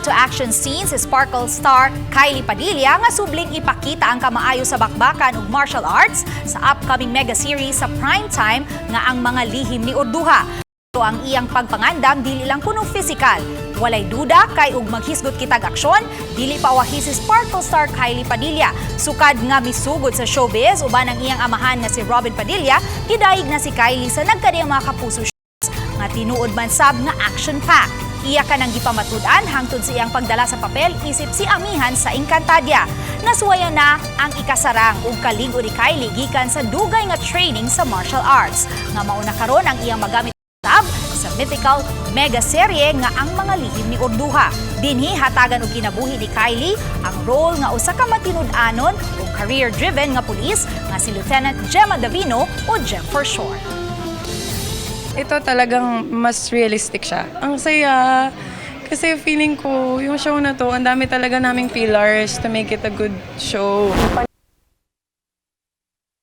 to action scenes si Sparkle star Kylie Padilla nga subling ipakita ang kamaayo sa bakbakan ug martial arts sa upcoming mega series sa primetime nga ang mga lihim ni Orduha. Pero ang iyang pagpangandam dili lang kuno physical. Walay duda kay ug maghisgot kitag aksyon, dili pa wahi si Sparkle star Kylie Padilla. Sukad nga misugod sa showbiz uban ang iyang amahan nga si Robin Padilla, gidaig na si Kylie sa nagkadiyang mga kapuso shows nga tinuod man sab nga action-packed. Iya ka nang gipamatud-an hangtod sa iyang pagdala sa papel isip si amihan sa Encantadia. Nasuwayan na ang ikasarang ug kalig-o ni Kylie gikan sa dugay nga training sa martial arts. Nga mauna karon ang iyang magamit sa mythical mega serye nga ang mga lihim ni Orduha. Dinhi hatagan og kinabuhi ni Kylie ang role nga usa ka matinud-anon ug career-driven nga pulis nga si Lieutenant Gemma Davino o Jem for short. Ito talagang mas realistic siya. Ang saya. Kasi feeling ko, yung show na to, ang dami talaga naming pillars to make it a good show.